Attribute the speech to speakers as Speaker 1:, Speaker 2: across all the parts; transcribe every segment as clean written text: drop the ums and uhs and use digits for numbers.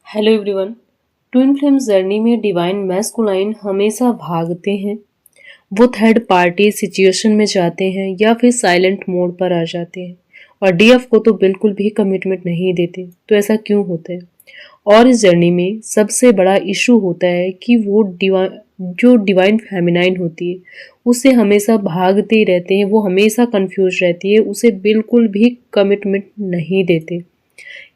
Speaker 1: Hello everyone. Twin flame journey में divine masculine हमेशा भागते हैं। वो थर्ड पार्टी सिचुएशन में जाते हैं या फिर साइलेंट मोड पर आ जाते हैं और डीएफ को तो बिल्कुल भी कमिटमेंट नहीं देते। तो ऐसा क्यों होता है? और इस जर्नी में सबसे बड़ा इशू होता है कि वो जो डिवाइन फेमिनाइन होती है उससे हमेशा भागते ही रहते हैं। वो हमेशा कंफ्यूज रहती है, उसे बिल्कुल भी कमिटमेंट नहीं देते।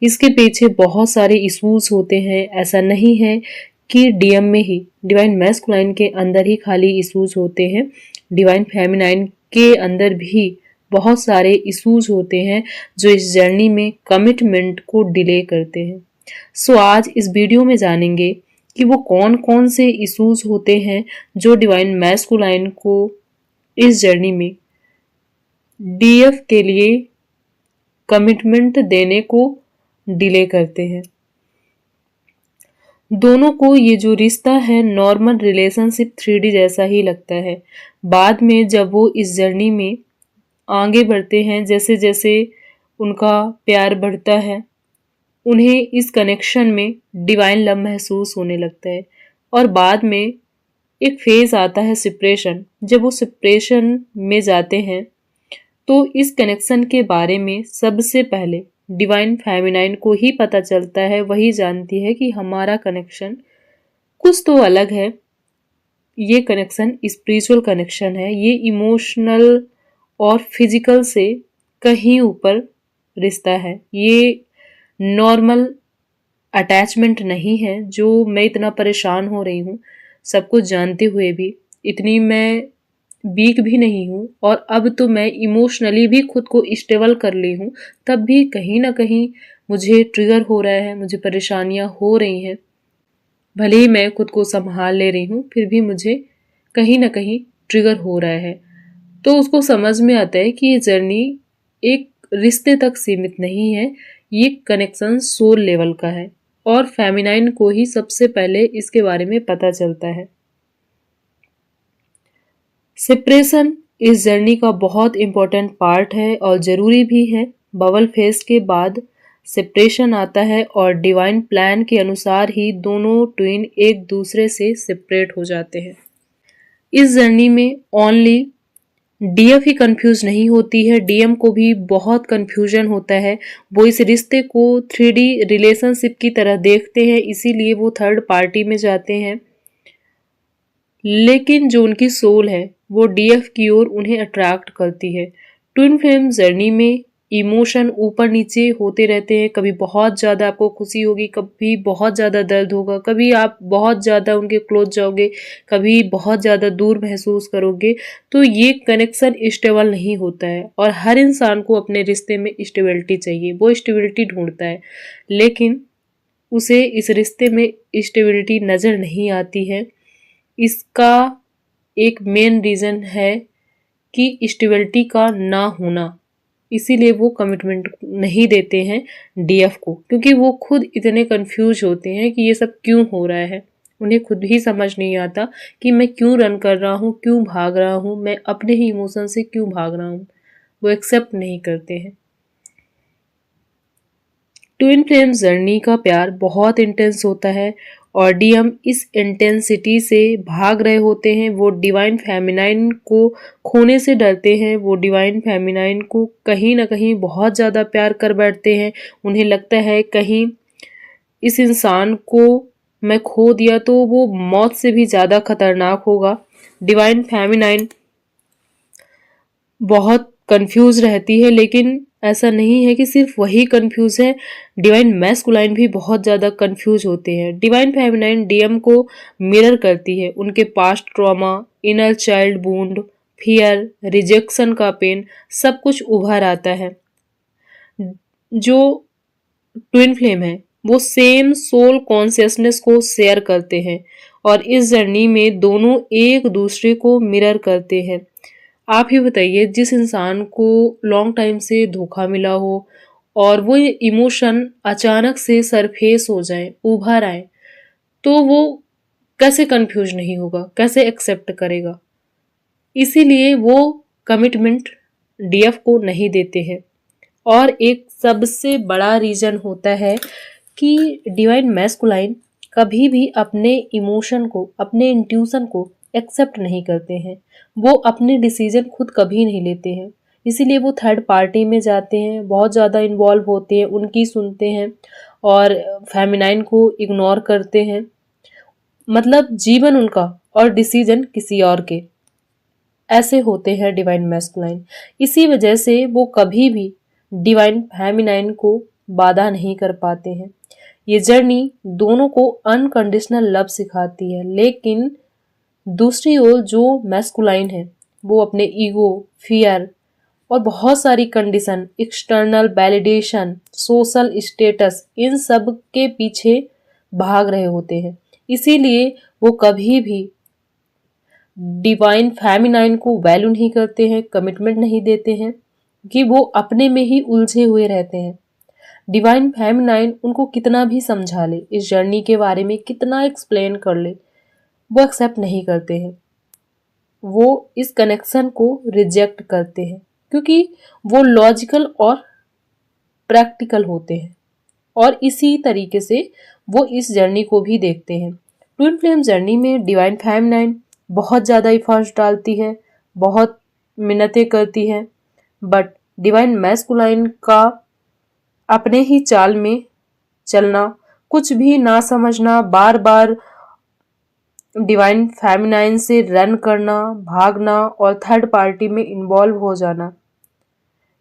Speaker 1: इसके पीछे बहुत सारे इश्यूज होते हैं। ऐसा नहीं है कि डीएम में ही, डिवाइन मैस्कुलाइन के अंदर ही खाली इश्यूज होते हैं। डिवाइन फेमिनाइन के अंदर भी बहुत सारे इश्यूज होते हैं जो इस जर्नी में कमिटमेंट को डिले करते हैं। सो आज इस वीडियो में जानेंगे कि वो कौन कौन से इश्यूज होते हैं जो डिवाइन मैस्कुलाइन को इस जर्नी में डीएफ के लिए कमिटमेंट देने को डिले करते हैं। दोनों को ये जो रिश्ता है नॉर्मल रिलेशनशिप 3D जैसा ही लगता है। बाद में जब वो इस जर्नी में आगे बढ़ते हैं, जैसे जैसे उनका प्यार बढ़ता है, उन्हें इस कनेक्शन में डिवाइन लव महसूस होने लगता है। और बाद में एक फेज आता है सेपरेशन। जब वो सेपरेशन में जाते हैं तो इस कनेक्शन के बारे में सबसे पहले डिवाइन फेमिनाइन को ही पता चलता है। वही जानती है कि हमारा कनेक्शन कुछ तो अलग है। ये कनेक्शन स्पिरिचुअल कनेक्शन है, ये इमोशनल और फिजिकल से कहीं ऊपर रिश्ता है। ये नॉर्मल अटैचमेंट नहीं है जो मैं इतना परेशान हो रही हूँ सब कुछ जानते हुए भी। इतनी मैं वीक भी नहीं हूँ और अब तो मैं इमोशनली भी खुद को स्टेबल कर ली हूँ, तब भी कहीं ना कहीं मुझे ट्रिगर हो रहा है, मुझे परेशानियां हो रही हैं। भले ही मैं खुद को संभाल ले रही हूँ फिर भी मुझे कहीं ना कहीं ट्रिगर हो रहा है। तो उसको समझ में आता है कि ये जर्नी एक रिश्ते तक सीमित नहीं है, ये कनेक्शन सोल लेवल का है। और फेमिनाइन को ही सबसे पहले इसके बारे में पता चलता है। सेपरेशन इस जर्नी का बहुत इंपॉर्टेंट पार्ट है और ज़रूरी भी है। बबल फेज के बाद सेपरेशन आता है और डिवाइन प्लान के अनुसार ही दोनों ट्विन एक दूसरे से सेपरेट हो जाते हैं। इस जर्नी में ओनली डीएफ ही कंफ्यूज नहीं होती है, डीएम को भी बहुत कंफ्यूजन होता है। वो इस रिश्ते को 3D रिलेशनशिप की तरह देखते हैं, इसीलिए वो थर्ड पार्टी में जाते हैं। लेकिन जो उनकी सोल है वो डीएफ की ओर उन्हें अट्रैक्ट करती है। ट्विन फ्लेम जर्नी में इमोशन ऊपर नीचे होते रहते हैं। कभी बहुत ज़्यादा आपको खुशी होगी, कभी बहुत ज़्यादा दर्द होगा, कभी आप बहुत ज़्यादा उनके क्लोज जाओगे, कभी बहुत ज़्यादा दूर महसूस करोगे। तो ये कनेक्शन स्टेबल नहीं होता है और हर इंसान को अपने रिश्ते में स्टेबिलिटी चाहिए, वो स्टेबिलिटी ढूंढता है। लेकिन उसे इस रिश्ते में स्टेबिलिटी नज़र नहीं आती है। इसका एक मेन रीज़न है कि स्टेबिलिटी का ना होना। इसीलिए वो कमिटमेंट नहीं देते हैं डीएफ को, क्योंकि वो खुद इतने कंफ्यूज होते हैं कि ये सब क्यों हो रहा है। उन्हें खुद ही समझ नहीं आता कि मैं क्यों रन कर रहा हूँ, क्यों भाग रहा हूँ, मैं अपने ही इमोशन से क्यों भाग रहा हूँ। वो एक्सेप्ट नहीं करते हैं। ट्विन फ्लेम जर्नी का प्यार बहुत इंटेंस होता है और डीएम इस इंटेंसिटी से भाग रहे होते हैं। वो डिवाइन फेमिनाइन को खोने से डरते हैं। वो डिवाइन फेमिनाइन को कहीं ना कहीं बहुत ज़्यादा प्यार कर बैठते हैं। उन्हें लगता है कहीं इस इंसान को मैं खो दिया तो वो मौत से भी ज़्यादा खतरनाक होगा। डिवाइन फेमिनाइन बहुत कंफ्यूज रहती है, लेकिन ऐसा नहीं है कि सिर्फ वही कंफ्यूज है, डिवाइन मैस्कुलाइन भी बहुत ज़्यादा कंफ्यूज होते हैं। डिवाइन फेमिनाइन डीएम को मिरर करती है। उनके past trauma, inner child wound, fear, rejection का पेन सब कुछ उभर आता है। जो ट्विन फ्लेम है वो सेम सोल कॉन्शियसनेस को शेयर करते हैं और इस जर्नी में दोनों एक दूसरे को मिरर करते हैं। आप ही बताइए, जिस इंसान को लॉन्ग टाइम से धोखा मिला हो और वो इमोशन अचानक से सरफेस हो जाए, उभर आए, तो वो कैसे कंफ्यूज नहीं होगा, कैसे एक्सेप्ट करेगा। इसीलिए वो कमिटमेंट डीएफ को नहीं देते हैं। और एक सबसे बड़ा रीजन होता है कि डिवाइन मैस्कुलाइन कभी भी अपने इमोशन को, अपने इंट्यूशन को एक्सेप्ट नहीं करते हैं। वो अपने डिसीजन खुद कभी नहीं लेते हैं, इसीलिए वो थर्ड पार्टी में जाते हैं, बहुत ज़्यादा इन्वॉल्व होते हैं, उनकी सुनते हैं और फेमिनाइन को इग्नोर करते हैं। मतलब जीवन उनका और डिसीजन किसी और के, ऐसे होते हैं डिवाइन मैस्कुलाइन। इसी वजह से वो कभी भी डिवाइन फेमिनाइन को बाधा नहीं कर पाते हैं। ये जर्नी दोनों को अनकंडीशनल लव सिखाती है, लेकिन दूसरी ओर जो मैस्कुलाइन है वो अपने ईगो, फियर और बहुत सारी condition, external validation, social status, इन सब के पीछे भाग रहे होते हैं। इसीलिए वो कभी भी डिवाइन फेमिनाइन को वैल्यू नहीं करते हैं, कमिटमेंट नहीं देते हैं, कि वो अपने में ही उलझे हुए रहते हैं। डिवाइन फेमिनाइन उनको कितना भी समझा ले, इस जर्नी के बारे में कितना एक्सप्लेन कर ले, वो एक्सेप्ट नहीं करते हैं। वो इस कनेक्शन को रिजेक्ट करते हैं क्योंकि वो लॉजिकल और प्रैक्टिकल होते हैं और इसी तरीके से वो इस जर्नी को भी देखते हैं। ट्विन फ्लेम जर्नी में डिवाइन फेमिनाइन बहुत ज़्यादा एफर्ट्स डालती है, बहुत मिन्नतें करती है, बट डिवाइन मैस्कुलाइन का अपने ही चाल में चलना, कुछ भी ना समझना, बार बार डिवाइन फेमिनाइन से रन करना, भागना और थर्ड पार्टी में इन्वॉल्व हो जाना,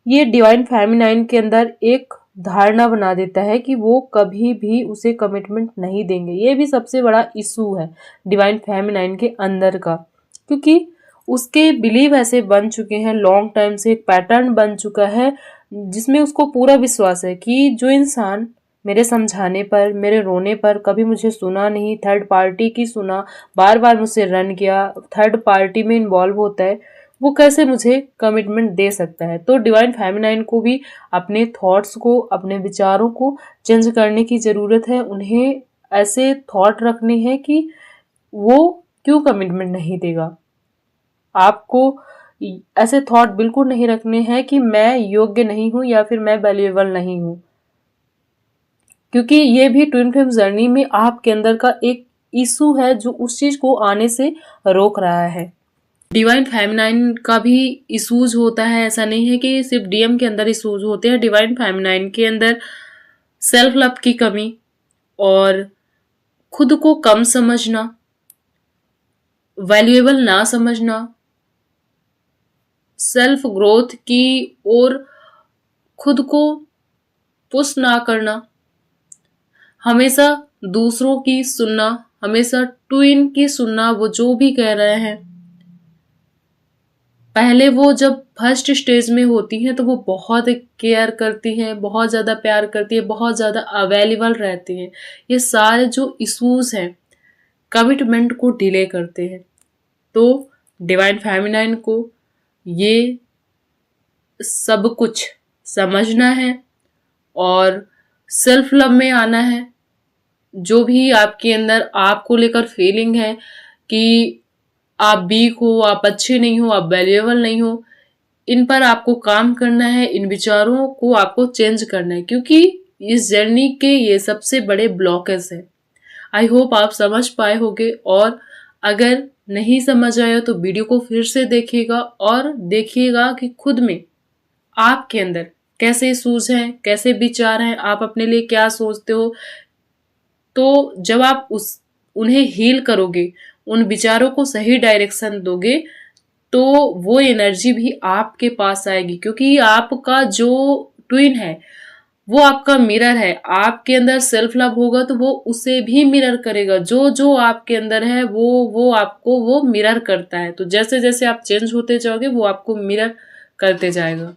Speaker 1: ये डिवाइन फेमिनाइन के अंदर एक धारणा बना देता है कि वो कभी भी उसे कमिटमेंट नहीं देंगे। ये भी सबसे बड़ा इशू है डिवाइन फेमिनाइन के अंदर का, क्योंकि उसके बिलीव ऐसे बन चुके हैं, लॉन्ग टाइम से एक पैटर्न बन चुका है जिसमें उसको पूरा विश्वास है कि जो इंसान मेरे समझाने पर, मेरे रोने पर कभी मुझे सुना नहीं, थर्ड पार्टी की सुना, बार बार मुझसे रन किया, थर्ड पार्टी में इन्वॉल्व होता है, वो कैसे मुझे कमिटमेंट दे सकता है। तो डिवाइन फेमिनाइन को भी अपने थॉट्स को, अपने विचारों को चेंज करने की ज़रूरत है। उन्हें ऐसे थॉट रखने हैं कि वो क्यों कमिटमेंट नहीं देगा। आपको ऐसे थॉट बिल्कुल नहीं रखने हैं कि मैं योग्य नहीं हूँ या फिर मैं वैल्यूएबल नहीं हूँ, क्योंकि ये भी ट्विन फ्लेम जर्नी में आपके अंदर का एक इशू है जो उस चीज को आने से रोक रहा है। डिवाइन फेमिनाइन का भी इशूज होता है, ऐसा नहीं है कि सिर्फ डीएम के अंदर इशूज होते हैं। डिवाइन फेमिनाइन के अंदर सेल्फ लव की कमी और खुद को कम समझना, वैल्यूएबल ना समझना, सेल्फ ग्रोथ की और खुद को पुश ना करना, हमेशा दूसरों की सुनना, हमेशा ट्विन की सुनना, वो जो भी कह रहे हैं। पहले वो जब फर्स्ट स्टेज में होती हैं तो वो बहुत केयर करती हैं, बहुत ज़्यादा प्यार करती है, बहुत ज़्यादा अवेलेबल रहती हैं। ये सारे जो इश्यूज हैं कमिटमेंट को डिले करते हैं। तो डिवाइन फेमिनाइन को ये सब कुछ समझना है और सेल्फ लव में आना है। जो भी आपके अंदर आपको लेकर फीलिंग है कि आप वीक हो, आप अच्छे नहीं हो, आप वैल्यूएबल नहीं हो, इन पर आपको काम करना है, इन विचारों को आपको चेंज करना है, क्योंकि इस जर्नी के ये सबसे बड़े ब्लॉकेज हैं। आई होप आप समझ पाए होगे, और अगर नहीं समझ आया तो वीडियो को फिर से देखिएगा और देखिएगा कि खुद में आपके अंदर कैसे इश्यूज हैं, कैसे विचार हैं, आप अपने लिए क्या सोचते हो। तो जब आप उन्हें हील करोगे, उन विचारों को सही डायरेक्शन दोगे, तो वो एनर्जी भी आपके पास आएगी, क्योंकि आपका जो ट्विन है वो आपका मिरर है। आपके अंदर सेल्फ लव होगा तो वो उसे भी मिरर करेगा। जो जो आपके अंदर है वो आपको वो मिरर करता है। तो जैसे जैसे आप चेंज होते जाओगे वो आपको मिरर करते जाएगा।